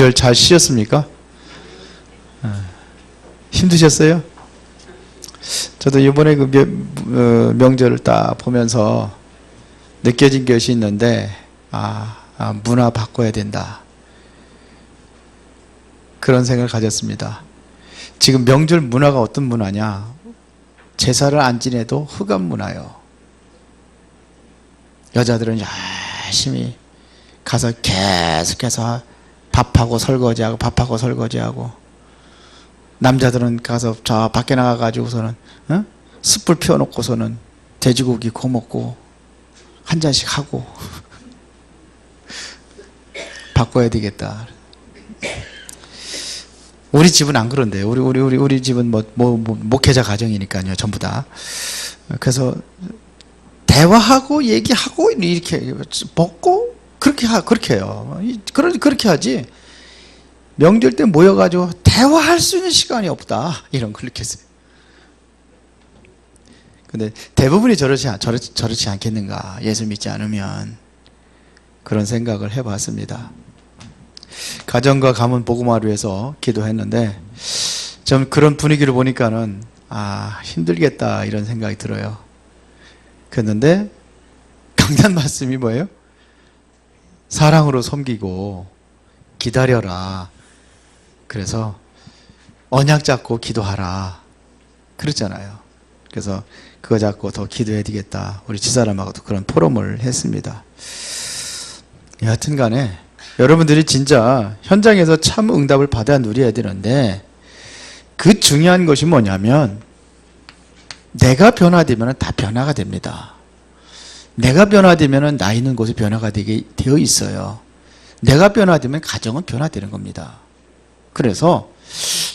잘 쉬셨습니까? 힘드셨어요? 저도 이번에 그 명절을 딱 보면서 느껴진 것이 있는데, 문화 바꿔야 된다. 그런 생각을 가졌습니다. 지금 명절 문화가 어떤 문화냐? 제사를 안 지내도 흑암 문화요. 여자들은 열심히 가서 계속해서 밥하고 설거지하고, 남자들은 가서 저 밖에 나가가지고서는 숯불 피워놓고서는 돼지고기 구워 먹고 한 잔씩 하고 바꿔야 되겠다. 우리 집은 안 그런데 우리 집은 목회자 가정이니까요, 전부 다. 그래서 대화하고 얘기하고 이렇게 먹고 그렇게 해요. 그렇게 하지. 명절 때 모여가지고 대화할 수 있는 시간이 없다, 이런 걸 느꼈어요. 근데 대부분이 저렇지 않겠는가, 예수 믿지 않으면. 그런 생각을 해봤습니다. 가정과 가문 복음화를 위해서 기도했는데, 좀 그런 분위기를 보니까는 힘들겠다, 이런 생각이 들어요. 그랬는데 강단 말씀이 뭐예요? 사랑으로 섬기고 기다려라. 그래서 언약 잡고 기도하라, 그랬잖아요. 그래서 그거 잡고 더 기도해야 되겠다. 우리 집사람하고도 그런 포럼을 했습니다. 여하튼 간에 여러분들이 진짜 현장에서 참 응답을 받아 누려야 되는데, 그 중요한 것이 뭐냐면 내가 변화되면 다 변화가 됩니다. 내가 변화되면 나 있는 곳에 변화가 되어 있어요. 내가 변화되면 가정은 변화되는 겁니다. 그래서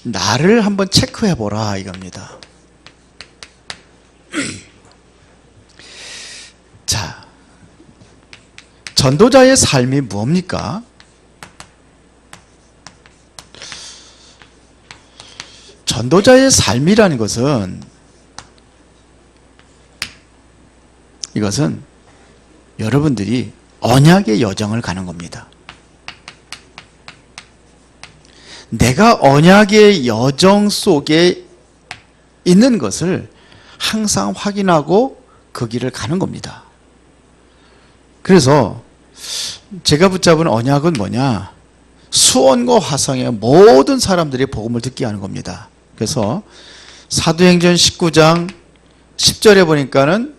나를 한번 체크해 보라, 이겁니다. 자, 전도자의 삶이 뭡니까? 전도자의 삶이라는 것은, 이것은 여러분들이 언약의 여정을 가는 겁니다. 내가 언약의 여정 속에 있는 것을 항상 확인하고 그 길을 가는 겁니다. 그래서 제가 붙잡은 언약은 뭐냐? 수원과 화성의 모든 사람들이 복음을 듣게 하는 겁니다. 그래서 사도행전 19장 10절에 보니까는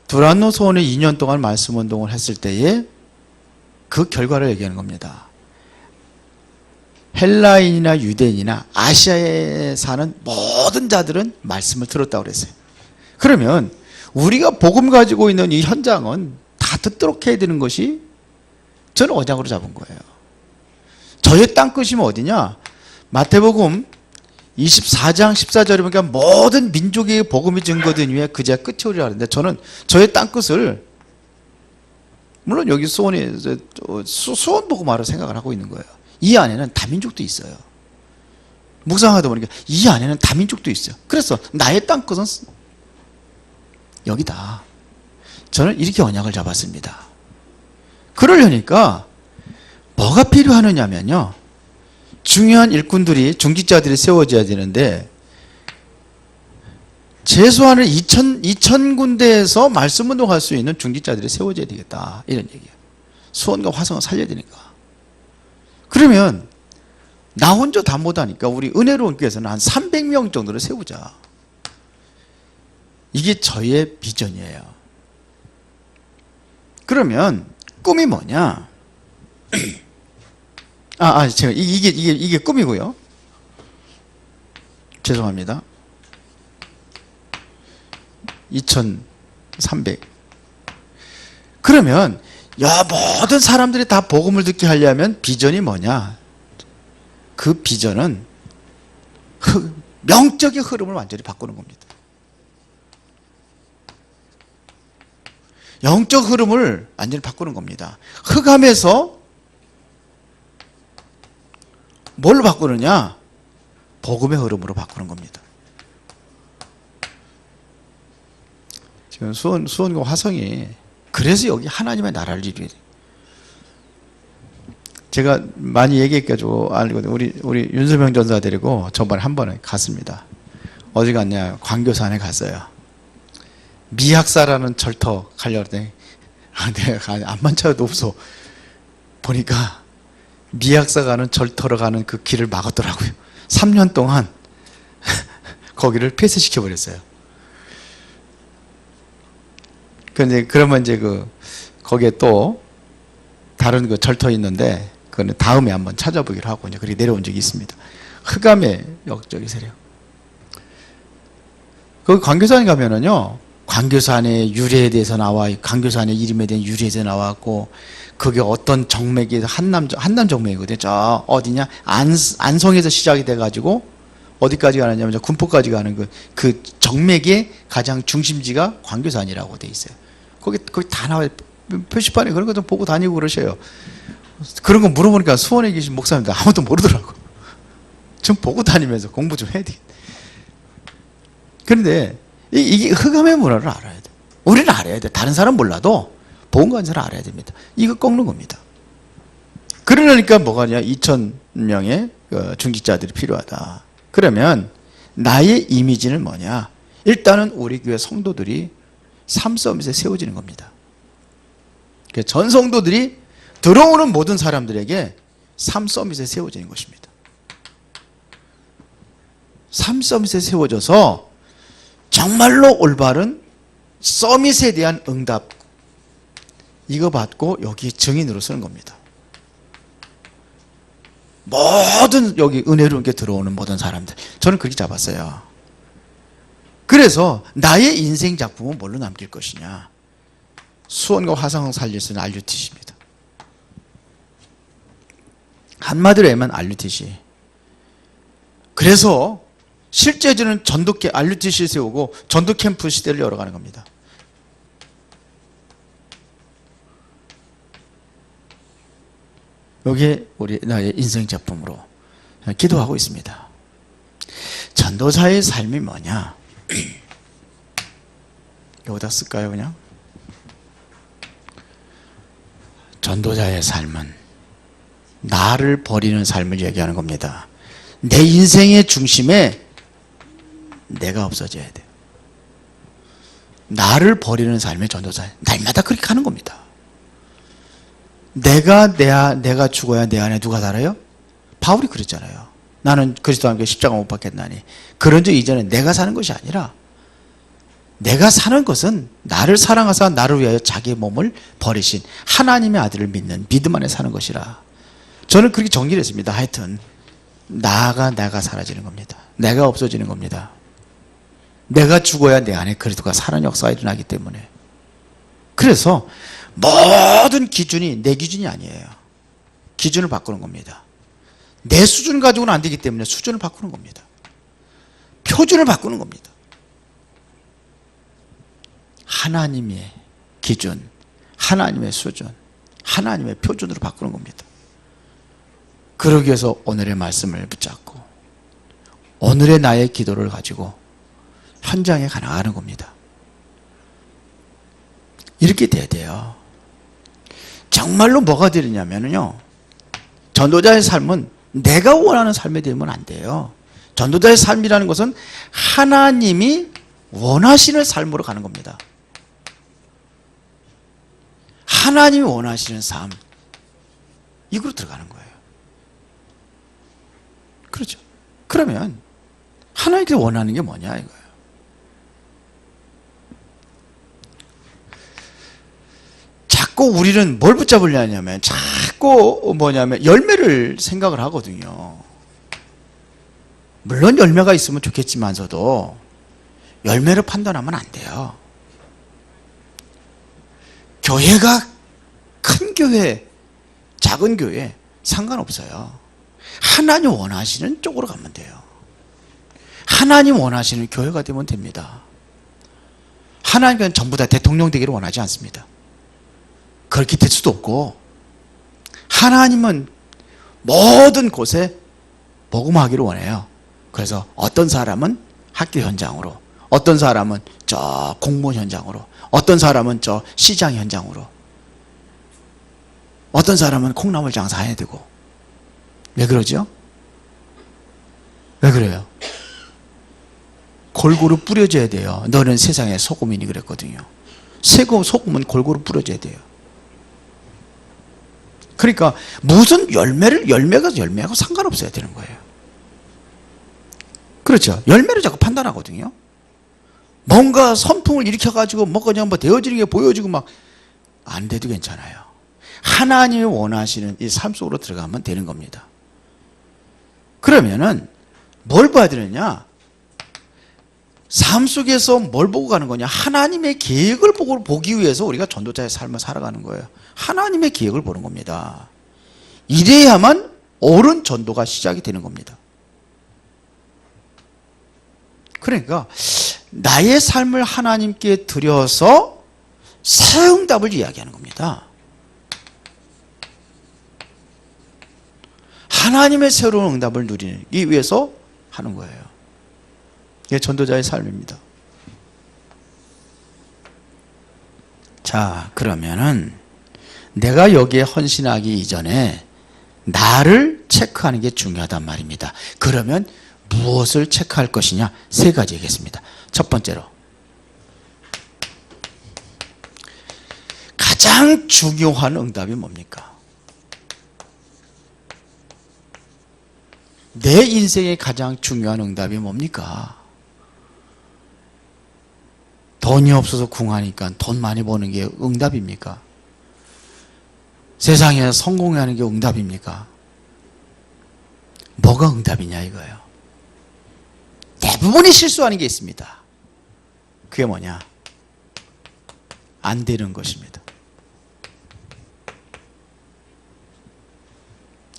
두란노 소원이 2년 동안 말씀 운동을 했을 때에 그 결과를 얘기하는 겁니다. 헬라인이나 유대인이나 아시아에 사는 모든 자들은 말씀을 들었다고 그랬어요. 그러면 우리가 복음 가지고 있는 이 현장은 다 듣도록 해야 되는 것이 저는 언약으로 잡은 거예요. 저의 땅끝이면 어디냐? 마태복음 24장 14절에 보니까 모든 민족의 복음이 증거된 후에 그제야 끝이 오리라 하는데, 저는 저의 땅끝을, 물론 여기 수원 복음화로 생각을 하고 있는 거예요. 이 안에는 다민족도 있어요. 묵상하다 보니까 이 안에는 다민족도 있어요. 그래서 나의 땅끝은 여기다. 저는 이렇게 언약을 잡았습니다. 그러려니까 뭐가 필요하느냐면요, 중요한 일꾼들이, 중직자들이 세워져야 되는데, 최소한은 2,000군데에서 말씀 운동할 수 있는 중직자들이 세워져야 되겠다, 이런 얘기예요. 수원과 화성을 살려야 되니까. 그러면 나 혼자 다 못하니까 우리 은혜로운 교회에서는 한 300명 정도를 세우자. 이게 저의 비전이에요. 그러면 꿈이 뭐냐? 제가 이게 꿈이고요. 죄송합니다. 2,300. 그러면 모든 사람들이 다 복음을 듣게 하려면 비전이 뭐냐? 그 비전은 명적의 흐름을 완전히 바꾸는 겁니다. 영적 흐름을 완전히 바꾸는 겁니다. 흑암에서 뭘로 바꾸느냐? 복음의 흐름으로 바꾸는 겁니다. 지금 수원과 화성이, 그래서 여기 하나님의 나라를 이루어야 돼요. 제가 많이 얘기해가지고 알거든요. 우리 윤수명 전사 데리고 저번에 한 번에 갔습니다. 어디 갔냐? 광교산에 갔어요. 미학사라는 절터 가려고 했더니 내가 안만 찾아도 없어. 보니까 미학사 가는 절터로 가는 그 길을 막았더라고요. 3년 동안 거기를 폐쇄시켜 버렸어요. 근데 그러면 이제 거기에 또 다른 그 절터 있는데 그거는 다음에 한번 찾아보기로 하고 이제 그렇게 내려온 적이 있습니다. 흑암의 역적이 세력. 거기 광교산에 가면은요, 광교산의 유래에 대해서 나와, 광교산의 이름에 대한 유래에 대해서 나왔고, 그게 어떤 정맥이 한남 정맥이거든요. 저 어디냐? 안성에서 시작이 돼가지고 어디까지 가느냐면 저 군포까지 가는 그 정맥의 가장 중심지가 광교산이라고 돼 있어요. 거기 다 나와요. 표시판에 그런 거 좀 보고 다니고 그러셔요. 그런 거 물어보니까 수원에 계신 목사님들 아무도 모르더라고. 좀 보고 다니면서 공부 좀 해야 되겠다. 그런데 이게 흑암의 문화를 알아야 돼. 우리는 알아야 돼. 다른 사람 몰라도 보험관사를 알아야 됩니다. 이거 꺾는 겁니다. 그러니까 뭐가 냐 2,000명의 중직자들이 필요하다. 그러면 나의 이미지는 뭐냐? 일단은 우리 교회 성도들이 삶 서밋에 세워지는 겁니다. 전 성도들이 들어오는 모든 사람들에게 삶 서밋에 세워지는 것입니다. 삶 서밋에 세워져서 정말로 올바른 서밋에 대한 응답, 이거 받고 여기 증인으로 쓰는 겁니다. 모든 여기 은혜롭게 들어오는 모든 사람들, 저는 그렇게 잡았어요. 그래서 나의 인생 작품은 뭘로 남길 것이냐? 수원과 화성을 살릴 수 있는 RUTC입니다. 한마디로 하면 RUTC. 그래서 실제 저는 전도캠, RUTC를 세우고 전도 캠프 시대를 열어가는 겁니다. 여기에 우리 나의 인생 작품으로 기도하고 있습니다. 전도사의 삶이 뭐냐? 여기다 쓸까요, 그냥? 전도자의 삶은 나를 버리는 삶을 얘기하는 겁니다. 내 인생의 중심에 내가 없어져야 돼요. 나를 버리는 삶의 전도자. 날마다 그렇게 하는 겁니다. 내가 죽어야 내 안에 누가 살아요? 바울이 그랬잖아요. 나는 그리스도와 함께 십자가 못 박겠나니. 그런 적 이전에 내가 사는 것이 아니라 내가 사는 것은 나를 사랑하사 나를 위하여 자기의 몸을 버리신 하나님의 아들을 믿는 믿음 안에 사는 것이라. 저는 그렇게 정리를 했습니다. 하여튼 내가 사라지는 겁니다. 내가 없어지는 겁니다. 내가 죽어야 내 안에 그리스도가 사는 역사가 일어나기 때문에. 그래서 모든 기준이 내 기준이 아니에요. 기준을 바꾸는 겁니다. 내 수준 가지고는 안 되기 때문에 수준을 바꾸는 겁니다. 표준을 바꾸는 겁니다. 하나님의 기준, 하나님의 수준, 하나님의 표준으로 바꾸는 겁니다. 그러기 위해서 오늘의 말씀을 붙잡고 오늘의 나의 기도를 가지고 현장에 나가는 겁니다. 이렇게 돼야 돼요. 정말로 뭐가 되느냐면요, 전도자의 삶은 내가 원하는 삶이 되면 안 돼요. 전도자의 삶이라는 것은 하나님이 원하시는 삶으로 가는 겁니다. 하나님이 원하시는 삶, 이걸로 들어가는 거예요. 그렇죠. 그러면 하나님께서 원하는 게 뭐냐 이거예요. 자꾸 우리는 뭘 붙잡으려냐면 자꾸 뭐냐면 열매를 생각을 하거든요. 물론 열매가 있으면 좋겠지만서도 열매를 판단하면 안 돼요. 교회가 큰 교회, 작은 교회 상관없어요. 하나님 원하시는 쪽으로 가면 돼요. 하나님 원하시는 교회가 되면 됩니다. 하나님은 전부 다 대통령 되기를 원하지 않습니다. 그렇게 될 수도 없고, 하나님은 모든 곳에 복음하기를 원해요. 그래서 어떤 사람은 학교 현장으로, 어떤 사람은 저 공무원 현장으로, 어떤 사람은 저 시장 현장으로. 어떤 사람은 콩나물 장사해야 되고. 왜 그러죠? 왜 그래요? 골고루 뿌려줘야 돼요. 너는 세상의 소금이니 그랬거든요. 소금은 골고루 뿌려줘야 돼요. 그러니까 무슨 열매하고 상관없어야 되는 거예요. 그렇죠. 열매를 자꾸 판단하거든요. 뭔가 선풍을 일으켜가지고 뭐 그냥 뭐 되어지는 게 보여지고 막 안 돼도 괜찮아요. 하나님이 원하시는 이 삶 속으로 들어가면 되는 겁니다. 그러면은 뭘 봐야 되느냐? 삶 속에서 뭘 보고 가는 거냐? 하나님의 계획을 보기 위해서 우리가 전도자의 삶을 살아가는 거예요. 하나님의 계획을 보는 겁니다. 이래야만 옳은 전도가 시작이 되는 겁니다. 그러니까 나의 삶을 하나님께 드려서 새 응답을 이야기하는 겁니다. 하나님의 새로운 응답을 누리기 위해서 하는 거예요. 이게 전도자의 삶입니다. 자, 그러면은 내가 여기에 헌신하기 이전에 나를 체크하는 게 중요하단 말입니다. 그러면 무엇을 체크할 것이냐? 세 가지 얘기했습니다. 첫 번째로 가장 중요한 응답이 뭡니까? 내 인생의 가장 중요한 응답이 뭡니까? 돈이 없어서 궁하니까 돈 많이 버는 게 응답입니까? 세상에 성공하는 게 응답입니까? 뭐가 응답이냐 이거예요. 대부분이 실수하는 게 있습니다. 그게 뭐냐? 안 되는 것입니다.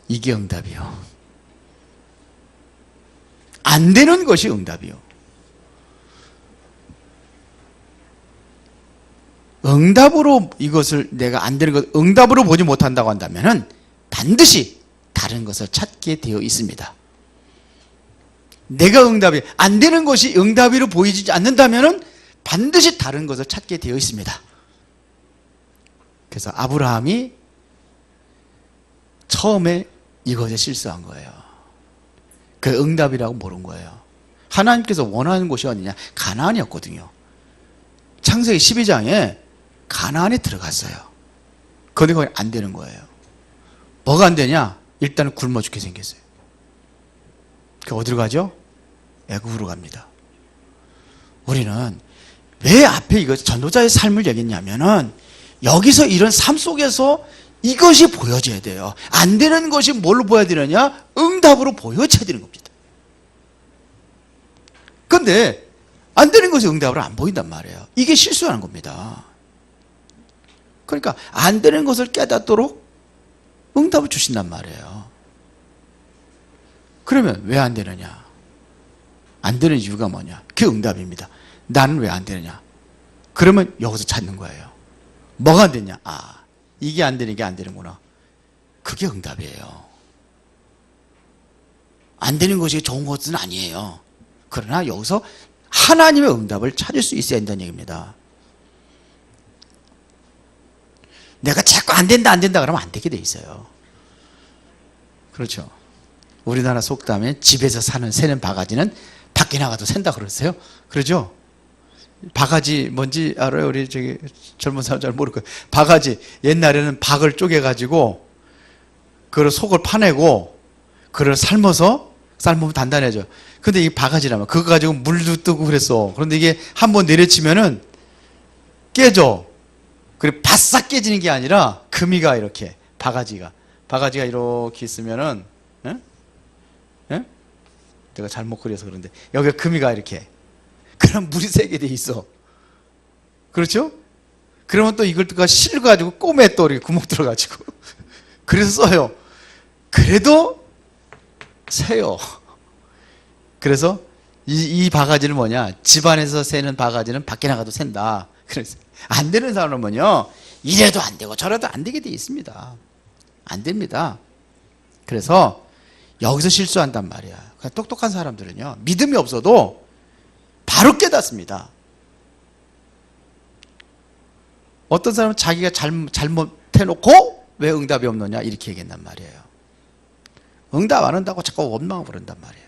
이게 응답이요. 안 되는 것이 응답이요. 응답으로 이것을 내가 안 되는 것, 응답으로 보지 못한다고 한다면 반드시 다른 것을 찾게 되어 있습니다. 내가 응답이 안 되는 것이 응답으로 보이지 않는다면 반드시 다른 것을 찾게 되어 있습니다. 그래서 아브라함이 처음에 이것에 실수한 거예요. 그 응답이라고 모른 거예요. 하나님께서 원하는 곳이 어디냐? 가나안이었거든요. 창세기 12장에 가나안에 들어갔어요. 그런데 거기 안 되는 거예요. 뭐가 안 되냐? 일단은 굶어 죽게 생겼어요. 그 어디로 가죠? 애굽으로 갑니다. 우리는 왜 앞에 이거 전도자의 삶을 얘기했냐면은 여기서 이런 삶 속에서 이것이 보여져야 돼요. 안 되는 것이 뭘로 보여야 되느냐? 응답으로 보여져야 되는 겁니다. 그런데 안 되는 것이 응답으로 안 보인단 말이에요. 이게 실수하는 겁니다. 그러니까 안 되는 것을 깨닫도록 응답을 주신단 말이에요. 그러면 왜 안 되느냐? 안 되는 이유가 뭐냐? 그게 응답입니다. 나는 왜 안 되느냐? 그러면 여기서 찾는 거예요. 뭐가 안 되냐? 아, 이게 안 되는 게 안 되는구나. 그게 응답이에요. 안 되는 것이 좋은 것은 아니에요. 그러나 여기서 하나님의 응답을 찾을 수 있어야 한다는 얘기입니다. 내가 자꾸 안 된다 그러면 안 되게 돼 있어요. 그렇죠. 우리나라 속담에 집에서 새는 바가지는 밖에 나가도 샌다 그러세요. 그러죠? 바가지 뭔지 알아요? 우리 저기 젊은 사람 잘 모를 거예요. 바가지 옛날에는 박을 쪼개가지고 그걸 속을 파내고 그걸 삶으면 단단해져. 근데 이 바가지라면 그거 가지고 물도 뜨고 그랬어. 그런데 이게 한번 내려치면은 깨져. 그리고 바싹 깨지는 게 아니라 금이가 이렇게 바가지가 이렇게 있으면은 내가 잘못 그려서 그런데 여기가 금이가 이렇게 그럼 물이 새게 돼 있어. 그렇죠? 그러면 또 이걸 또 실가지고 꿰매 또 이렇게 구멍 들어가지고 그래서 써요. 그래도 새요. 그래서 이 바가지는 뭐냐? 집안에서 새는 바가지는 밖에 나가도 샌다. 그래서 안 되는 사람은 뭐냐? 이래도 안 되고 저래도 안 되게 돼 있습니다. 안 됩니다. 그래서 여기서 실수한단 말이야. 똑똑한 사람들은요, 믿음이 없어도 바로 깨닫습니다. 어떤 사람은 자기가 잘못해놓고 왜 응답이 없느냐 이렇게 얘기한단 말이에요. 응답 안 한다고 자꾸 원망을 부른단 말이에요.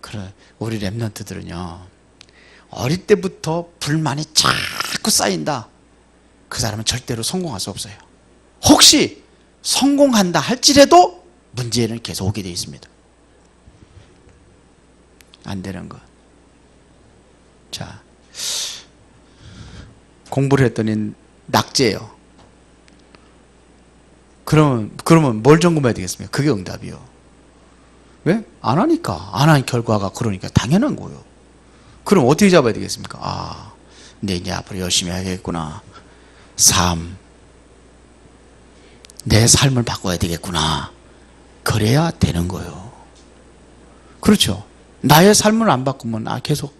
그래, 우리 랩런트들은요, 어릴 때부터 불만이 자꾸 쌓인다. 그 사람은 절대로 성공할 수 없어요. 혹시 성공한다 할지라도 문제는 계속 오게 되어 있습니다. 안 되는 거. 자, 공부를 했더니 낙제예요. 그러면 뭘 점검해야 되겠습니까? 그게 응답이요. 왜? 안 하니까. 안 한 결과가 그러니까 당연한 거예요. 그럼 어떻게 잡아야 되겠습니까? 아, 내 이제 앞으로 열심히 해야겠구나. 내 삶을 바꿔야 되겠구나. 그래야 되는 거예요. 그렇죠. 나의 삶을 안 바꾸면 계속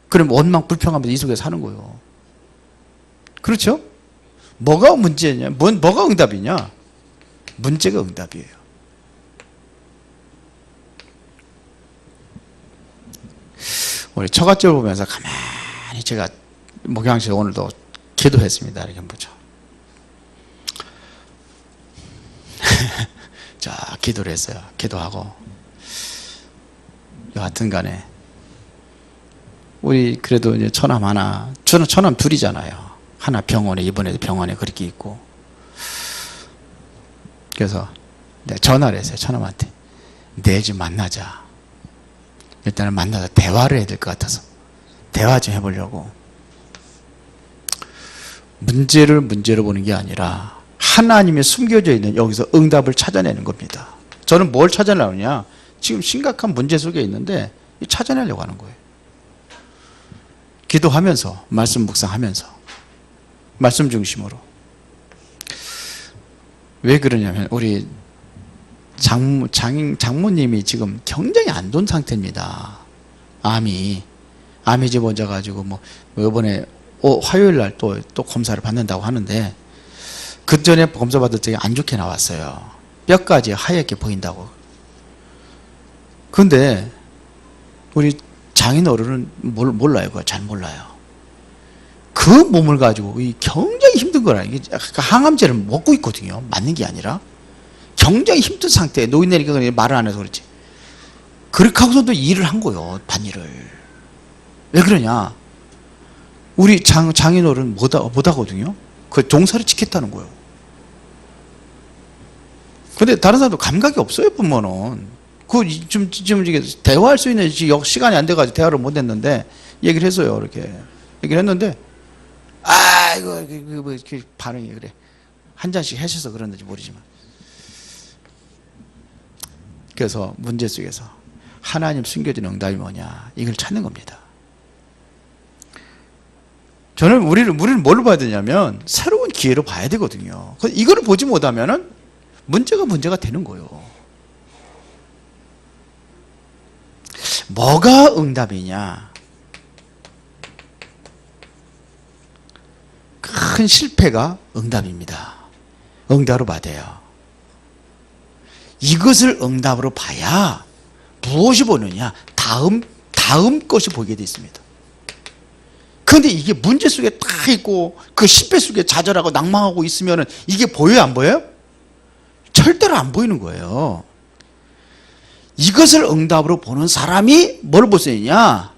그럼 원망 불평하면서 이 속에 사는 거예요. 그렇죠? 뭐가 문제냐? 뭐가 응답이냐? 문제가 응답이에요. 우리 처갓집을 보면서 가만히 제가 목양실 오늘도 기도했습니다. 이렇게 보죠. 자, 기도를 했어요. 기도하고 여하튼 간에 우리 그래도 이제 처남 하나, 저는 처남 둘이잖아요. 하나 병원에, 이번에도 병원에 그렇게 있고. 그래서 내가 전화를 했어요. 처남한테. 내일 좀 만나자. 일단은 만나서 대화를 해야 될 것 같아서 대화 좀 해보려고. 문제를 문제로 보는 게 아니라 하나님이 숨겨져 있는 여기서 응답을 찾아내는 겁니다. 저는 뭘 찾아내느냐? 지금 심각한 문제 속에 있는데 찾아내려고 하는 거예요. 기도하면서, 말씀 묵상하면서, 말씀 중심으로. 왜 그러냐면 우리 장모님이 지금 굉장히 안 좋은 상태입니다. 암이 집어져가지고 이번에 화요일 날 또 검사를 받는다고 하는데, 그 전에 검사 받을 때 안 좋게 나왔어요. 뼈까지 하얗게 보인다고. 근데 우리 장인어른은 몰라요. 그거 잘 몰라요. 그 몸을 가지고 굉장히 힘든 거라. 이게 항암제를 먹고 있거든요. 맞는 게 아니라 굉장히 힘든 상태에 노인네니까 말을 안 해서 그렇지. 그렇게 하고서도 일을 한 거예요. 반일을. 왜 그러냐? 우리 장인어른 못 하거든요. 그 종사를 지켰다는 거예요. 근데 다른 사람도 감각이 없어요. 부모는. 지금 이게 대화할 수 있는 시간이 안 돼가지고 대화를 못 했는데 얘기를 했어요. 이렇게 얘기를 했는데, 이거 반응이 그래. 한 잔씩 하셔서 그런지 모르지만. 그래서 문제 속에서 하나님 숨겨진 응답이 뭐냐, 이걸 찾는 겁니다. 저는 우리를 뭘로 봐야 되냐면 새로운 기회로 봐야 되거든요. 이거를 보지 못하면은 문제가 되는 거예요. 뭐가 응답이냐? 큰 실패가 응답입니다. 응답으로 받아요. 이것을 응답으로 봐야 무엇이 보느냐? 다음 것이 보게 되어 있습니다. 그런데 이게 문제 속에 딱 있고 그 실패 속에 좌절하고 낭망하고 있으면 이게 보여요, 안 보여요? 절대로 안 보이는 거예요. 이것을 응답으로 보는 사람이 뭘 볼 수 있냐?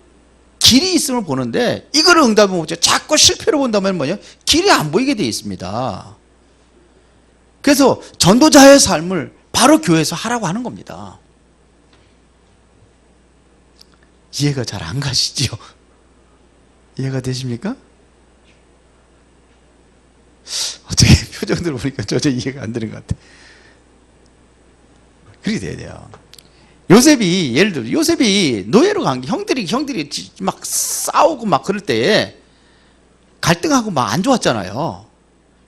길이 있음을 보는데, 이걸 응답으로 보죠. 자꾸 실패로 본다면 뭐냐? 길이 안 보이게 되어 있습니다. 그래서 전도자의 삶을 바로 교회에서 하라고 하는 겁니다. 이해가 잘 안 가시죠? 이해가 되십니까? 어떻게 표정들 보니까 전혀 이해가 안 되는 것 같아. 그렇게 돼야 돼요. 예를 들어 요셉이 노예로 간 게 형들이 막 싸우고 막 그럴 때에 갈등하고 막 안 좋았잖아요.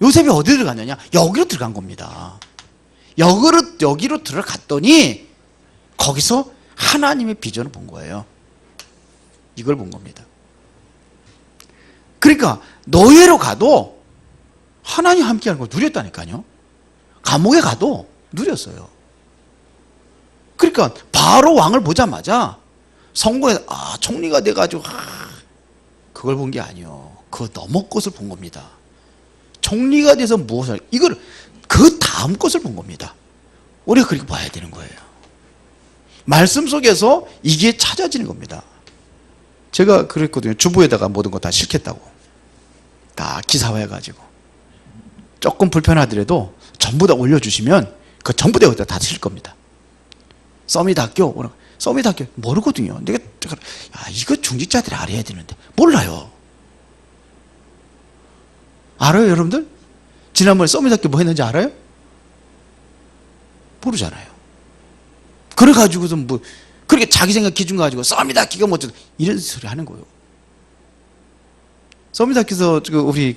요셉이 어디로 갔느냐? 여기로 들어간 겁니다. 여기로 들어갔더니 거기서 하나님의 비전을 본 거예요. 이걸 본 겁니다. 그러니까 노예로 가도 하나님 함께하는 걸 누렸다니까요. 감옥에 가도 누렸어요. 그러니까 바로 왕을 보자마자 성공해서 총리가 돼가지고 그걸 본 게 아니에요. 그 넘어 것을 본 겁니다. 총리가 돼서 무엇을, 이걸 그 다음 것을 본 겁니다. 우리가 그렇게 봐야 되는 거예요. 말씀 속에서 이게 찾아지는 겁니다. 제가 그랬거든요. 주부에다가 모든 거 다 싫겠다고. 다 기사화해가지고. 조금 불편하더라도 전부 다 올려주시면 그 전부 다 여기다 다 실 겁니다. 서밋 학교, 서밋 학교 모르거든요. 내가 이거 중직자들이 알아야 되는데 몰라요. 알아요, 여러분들? 지난번에 서밋 학교 뭐 했는지 알아요? 모르잖아요. 그래가지고서 뭐 그렇게 자기 생각 기준 가지고 서밋 학교가 뭐 이런 소리 하는 거예요. 서밋 학교에서 우리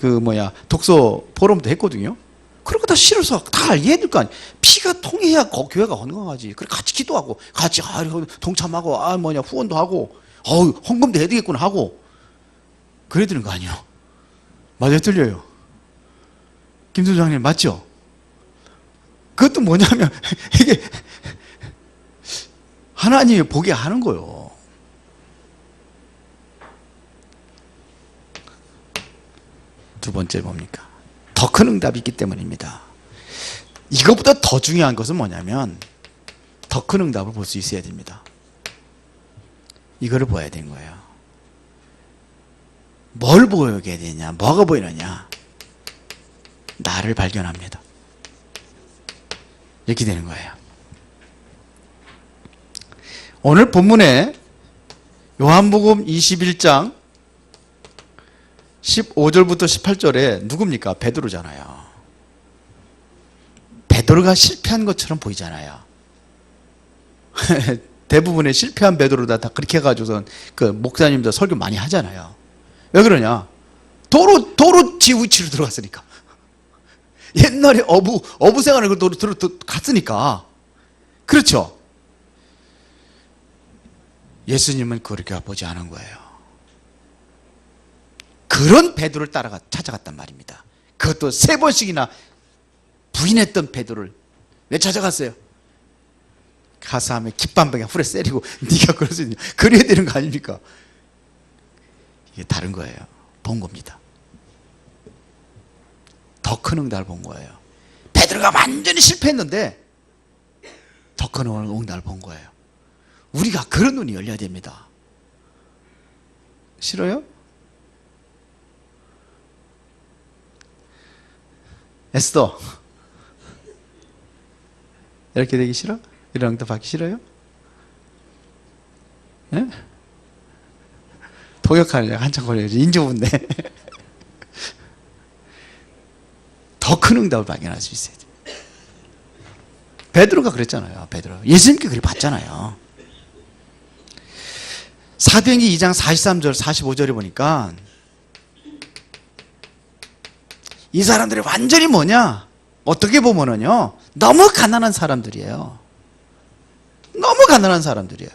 독서 포럼도 했거든요. 그런 거 다 싫어서 다 알게 해야 될 거 아니에요. 피가 통해야 교회가 건강하지. 그래 같이 기도하고 같이 동참하고 후원도 하고 헌금도 해야 되겠구나 하고 그래야 되는 거 아니에요. 맞아요, 틀려요? 김 소장님 맞죠? 그것도 뭐냐면 이게 하나님이 보게 하는 거예요. 두 번째 뭡니까? 더 큰 응답이 있기 때문입니다. 이것보다 더 중요한 것은 뭐냐면 더 큰 응답을 볼 수 있어야 됩니다. 이거를 보아야 되는 거예요. 뭘 보게 되냐? 뭐가 보이느냐? 나를 발견합니다. 이렇게 되는 거예요. 오늘 본문에 요한복음 21장 15절부터 18절에 누굽니까? 베드로잖아요. 베드로가 실패한 것처럼 보이잖아요. 대부분의 실패한 베드로다 다 그렇게 해가지고선 그 목사님도 설교 많이 하잖아요. 왜 그러냐? 도로 지위치로 들어갔으니까. 옛날에 어부 생활을 도로 갔으니까. 그렇죠? 예수님은 그렇게 보지 않은 거예요. 그런 베드로를 찾아갔단 말입니다. 그것도 3번씩이나 부인했던 베드로를 왜 찾아갔어요? 가서 하면 깃반병에 훌에 세리고 네가 그럴 수 있냐? 그래야 되는 거 아닙니까? 이게 다른 거예요. 본 겁니다. 더 큰 응답을 본 거예요. 베드로가 완전히 실패했는데 더 큰 응답을 본 거예요. 우리가 그런 눈이 열려야 됩니다. 싫어요? 에스더 이렇게 되기 싫어? 이런 응답 받기 싫어요? 예? 통역하느냐 한참 걸려야지. 인조분네. 더 큰 응답을 발견할 수 있어야 돼. 베드로가 그랬잖아요. 베드로 예수님께 그리 봤잖아요. 사도행전 2장 43절 45절에 보니까 이 사람들이 완전히 뭐냐? 어떻게 보면은요, 너무 가난한 사람들이에요. 너무 가난한 사람들이에요.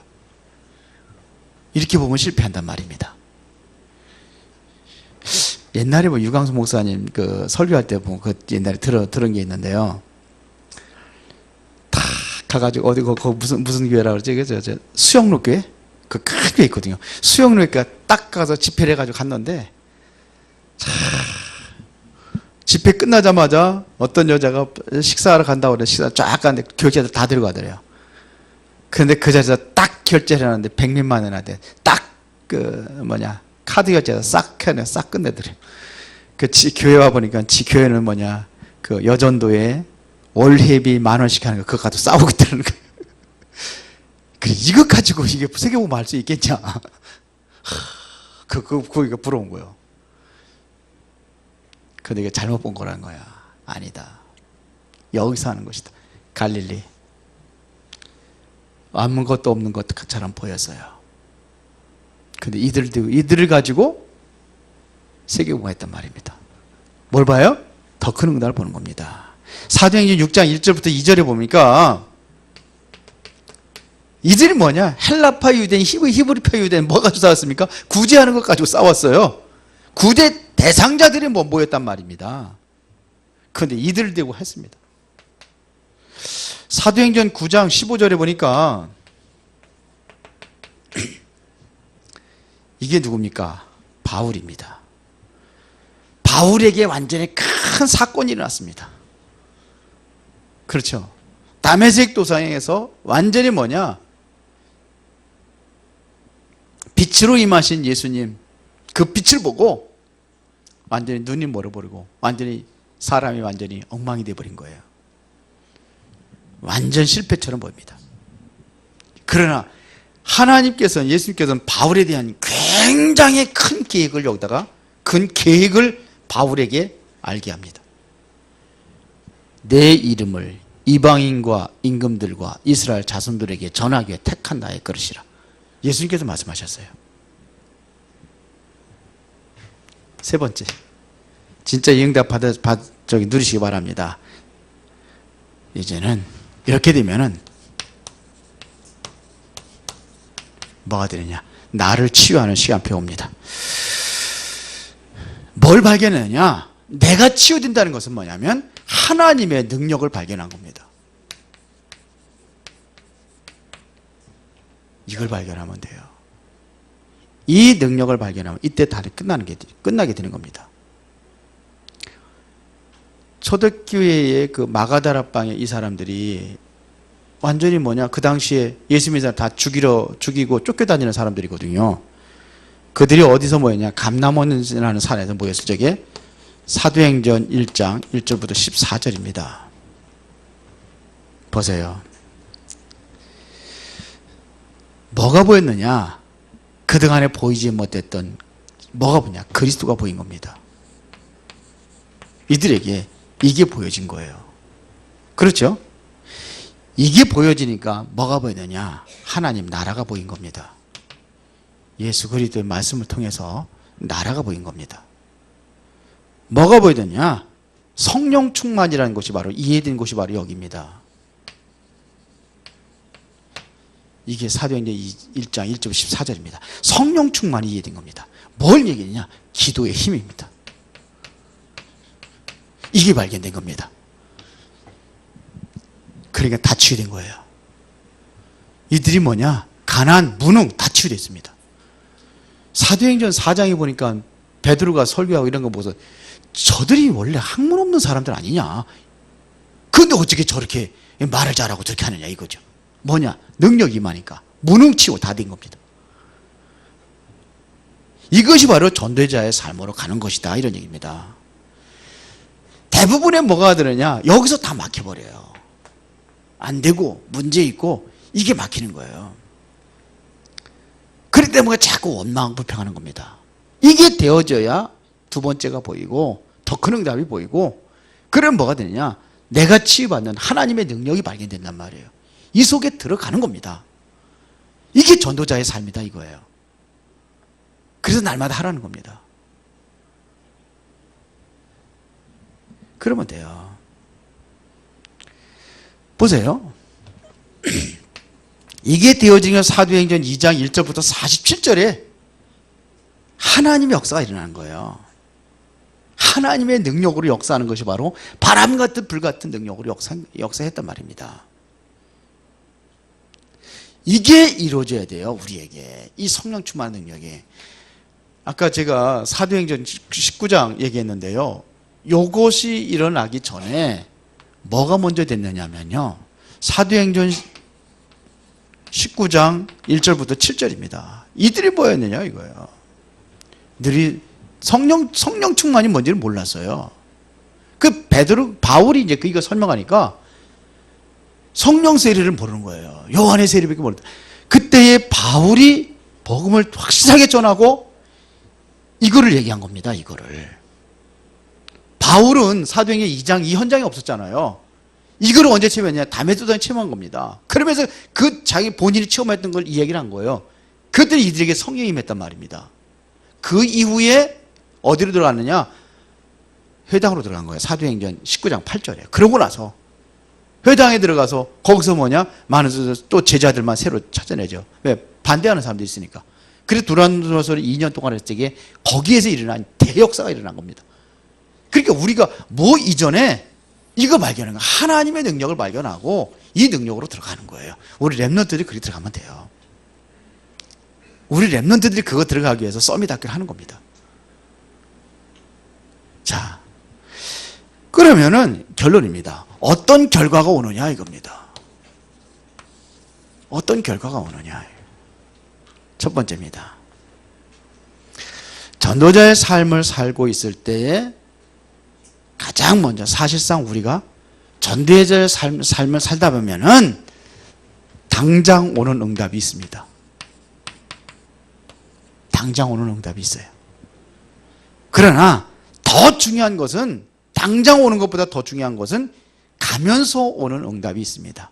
이렇게 보면 실패한단 말입니다. 옛날에 유광수 목사님 그 설교할 때 보면 그 옛날에 들은 게 있는데요. 다 가가지고 어디 무슨 교회라고 그러지? 저 수영로 교회? 그 큰 교회 있거든요. 수영로 교회 딱 가서 집회를 해가지고 갔는데 집회 끝나자마자 어떤 여자가 식사하러 간다고 그래. 식사 쫙 가는데 교육자들 다 데려가더래요. 그런데 그 자리에서 딱 결제를 하는데 100몇만 원한테 딱 카드 결제에서 싹 끝내더래요. 교회 와 보니까 지 교회는 그 여전도에 월회비 10,000원씩 하는 거 그거 가지고 싸우고 있다는 거예요. 그래, 이거 가지고 이게 세계보면 할 수 있겠냐. 그거 부러운 거예요. 근데 이게 잘못 본 거라는 거야. 아니다. 여기서 하는 것이다. 갈릴리. 아무것도 없는 것처럼 보였어요. 근데 이들을 가지고 세계공부했단 말입니다. 뭘 봐요? 더 큰 응답을 보는 겁니다. 사도행전 6장 1절부터 2절에 보니까 이들이 뭐냐? 헬라파 유대인, 히브리파 유대인 뭐 가지고 싸웠습니까? 구제하는 것 가지고 싸웠어요. 구제 대상자들이 모였단 말입니다. 그런데 이들을 대고 했습니다. 사도행전 9장 15절에 보니까 이게 누굽니까? 바울입니다. 바울에게 완전히 큰 사건이 일어났습니다. 그렇죠. 다메섹 도상에서 완전히 뭐냐, 빛으로 임하신 예수님, 그 빛을 보고 완전히 눈이 멀어버리고 완전히 사람이 완전히 엉망이 되어버린 거예요. 완전 실패처럼 보입니다. 그러나 하나님께서는, 예수님께서는 바울에 대한 굉장히 큰 계획을 여기다가, 큰 계획을 바울에게 알게 합니다. 내 이름을 이방인과 임금들과 이스라엘 자손들에게 전하기 위해 택한 나의 그릇이라. 예수님께서 말씀하셨어요. 세 번째, 진짜 이 응답 누리시기 바랍니다. 이제는 이렇게 되면은 뭐가 되느냐, 나를 치유하는 시간표 옵니다. 뭘 발견했느냐, 내가 치유된다는 것은 뭐냐면 하나님의 능력을 발견한 겁니다. 이걸 발견하면 돼요. 이 능력을 발견하면 이때 다들 끝나게 되는 겁니다. 초대교회의 그 마가다락방에 이 사람들이 완전히 뭐냐, 그 당시에 예수 믿는 사람 다 죽이고 쫓겨다니는 사람들이거든요. 그들이 어디서 모였냐, 감람원이라는 산에서 모였을 적에 사도행전 1장 1절부터 14절입니다. 보세요. 뭐가 보였느냐, 그동안에 보이지 못했던 뭐가 보냐, 그리스도가 보인 겁니다. 이들에게 이게 보여진 거예요. 그렇죠? 이게 보여지니까 뭐가 보이느냐, 하나님 나라가 보인 겁니다. 예수 그리스도의 말씀을 통해서 나라가 보인 겁니다. 뭐가 보이느냐, 성령 충만이라는 것이 바로 이해된 것이 바로 여기입니다. 이게 사도행전 1장 1절 14절입니다. 성령 충만이 이해된 겁니다. 뭘 얘기했냐, 기도의 힘입니다. 이게 발견된 겁니다. 그러니까 다 치유된 거예요. 이들이 뭐냐, 가난, 무능 다 치유됐습니다. 사도행전 4장에 보니까 베드로가 설교하고 이런 거 보고서 저들이 원래 학문 없는 사람들 아니냐, 근데 어떻게 저렇게 말을 잘하고 저렇게 하느냐 이거죠. 뭐냐, 능력이 임하니까 무능치고 다 된 겁니다. 이것이 바로 전도자의 삶으로 가는 것이다, 이런 얘기입니다. 대부분의 뭐가 되느냐, 여기서 다 막혀버려요. 안 되고 문제 있고 이게 막히는 거예요. 그렇기 때문에 자꾸 원망 불평하는 겁니다. 이게 되어져야 두 번째가 보이고 더 큰 응답이 보이고, 그럼 뭐가 되느냐, 내가 치유받는 하나님의 능력이 발견된단 말이에요. 이 속에 들어가는 겁니다. 이게 전도자의 삶이다 이거예요. 그래서 날마다 하라는 겁니다. 그러면 돼요. 보세요. 이게 되어지면 사도행전 2장 1절부터 47절에 하나님의 역사가 일어나는 거예요. 하나님의 능력으로 역사하는 것이 바로 바람 같은 불 같은 능력으로 역사했단 말입니다. 이게 이루어져야 돼요, 우리에게. 이 성령 충만 능력이. 아까 제가 사도행전 19장 얘기했는데요, 요것이 일어나기 전에 뭐가 먼저 됐느냐면요, 사도행전 19장 1절부터 7절입니다. 이들이 뭐였느냐 이거예요. 들이 성령 충만이 뭔지를 몰랐어요. 그 바울이 이제 이거 설명하니까 성령 세례를 모르는 거예요. 요한의 세례밖에 모른다. 그때에 바울이 복음을 확실하게 전하고 이거를 얘기한 겁니다. 이거를. 바울은 사도행전 2장 이 현장에 없었잖아요. 이걸 언제 체험했냐, 다메섹도상에 체험한 겁니다. 그러면서 그 자기 본인이 체험했던 걸 이 얘기를 한 거예요. 그들이 이들에게 성령이 임했단 말입니다. 그 이후에 어디로 들어갔느냐, 회당으로 들어간 거예요. 사도행전 19장 8절에. 그러고 나서 회당에 들어가서 거기서 뭐냐, 많은 또 제자들만 새로 찾아내죠. 왜? 반대하는 사람들이 있으니까. 그래서 두란노서를 2년 동안 했을 적에 거기에서 일어난 대역사가 일어난 겁니다. 그러니까 우리가 뭐 이전에 이거 발견하는 거, 하나님의 능력을 발견하고 이 능력으로 들어가는 거예요. 우리 랩런트들이 그렇게 들어가면 돼요. 우리 랩런트들이 그거 들어가기 위해서 서밋 학교를 하는 겁니다. 자, 그러면은 결론입니다. 어떤 결과가 오느냐 이겁니다. 어떤 결과가 오느냐. 첫 번째입니다. 전도자의 삶을 살고 있을 때에 가장 먼저 사실상 우리가 전도자의 삶을 살다 보면은 당장 오는 응답이 있습니다. 당장 오는 응답이 있어요. 그러나 더 중요한 것은, 당장 오는 것보다 더 중요한 것은 가면서 오는 응답이 있습니다.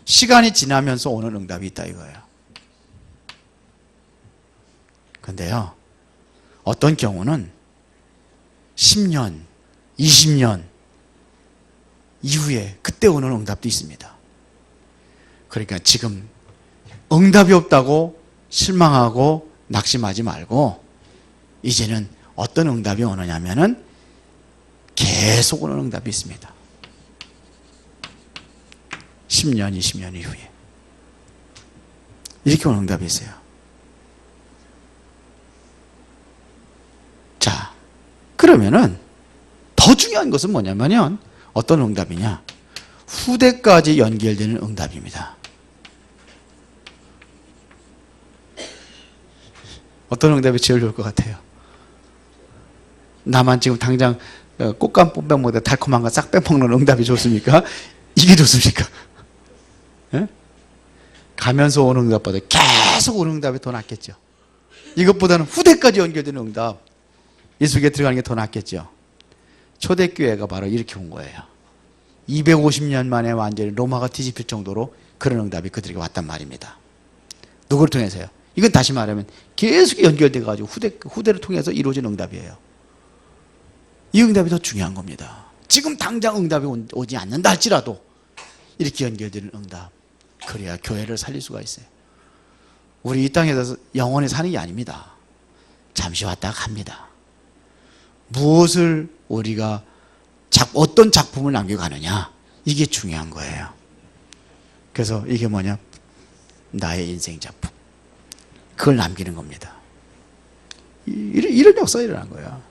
시간이 지나면서 오는 응답이 있다 이거예요. 근데요, 어떤 경우는 10년, 20년 이후에 그때 오는 응답도 있습니다. 그러니까 지금 응답이 없다고 실망하고 낙심하지 말고, 이제는 어떤 응답이 오느냐면은 계속 오는 응답이 있습니다. 10년, 20년 이후에 이렇게 오는 응답이 있어요. 자, 그러면은 더 중요한 것은 뭐냐면요, 어떤 응답이냐, 후대까지 연결되는 응답입니다. 어떤 응답이 제일 좋을 것 같아요? 나만 지금 당장 꽃감 뽀빼 먹다 달콤한 거 싹 빼먹는 응답이 좋습니까? 이게 좋습니까? 예? 가면서 오는 응답보다 계속 오는 응답이 더 낫겠죠. 이것보다는 후대까지 연결되는 응답, 예수께 들어가는 게 더 낫겠죠. 초대교회가 바로 이렇게 온 거예요. 250년 만에 완전히 로마가 뒤집힐 정도로 그런 응답이 그들에게 왔단 말입니다. 누구를 통해서요? 이건 다시 말하면 계속 연결돼 가지고 후대를 통해서 이루어진 응답이에요. 이 응답이 더 중요한 겁니다. 지금 당장 응답이 오지 않는다 할지라도 이렇게 연결되는 응답, 그래야 교회를 살릴 수가 있어요. 우리 이 땅에서 영원히 사는 게 아닙니다. 잠시 왔다가 갑니다. 무엇을 우리가 어떤 작품을 남겨가느냐, 이게 중요한 거예요. 그래서 이게 뭐냐, 나의 인생 작품, 그걸 남기는 겁니다. 이런 역사가 일어난 거예요.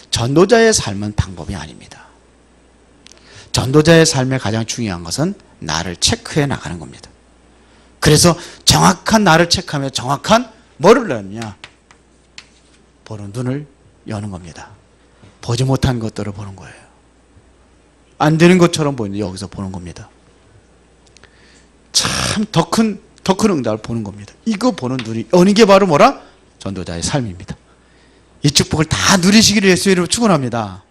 전도자의 삶은 방법이 아닙니다. 전도자의 삶의 가장 중요한 것은 나를 체크해 나가는 겁니다. 그래서 정확한 나를 체크하며 정확한 뭐를 넣느냐, 보는 눈을 여는 겁니다. 보지 못한 것들을 보는 거예요. 안 되는 것처럼 보이는데 여기서 보는 겁니다. 참 더 큰 응답을 보는 겁니다. 이거 보는 눈이 여는 게 바로 뭐라? 전도자의 삶입니다. 이 축복을 다 누리시기를 예수의 이름으로 축원합니다.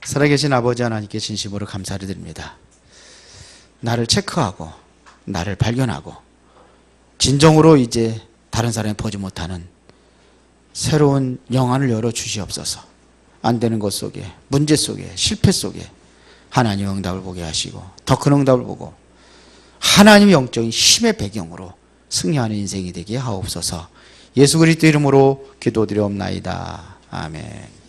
살아계신 아버지 하나님께 진심으로 감사를 드립니다. 나를 체크하고 나를 발견하고 진정으로 이제 다른 사람이 보지 못하는 새로운 영안을 열어 주시옵소서. 안 되는 것 속에, 문제 속에, 실패 속에 하나님의 응답을 보게 하시고 더 큰 응답을 보고 하나님의 영적인 힘의 배경으로 승리하는 인생이 되게 하옵소서. 예수 그리스도 이름으로 기도드리옵나이다. 아멘.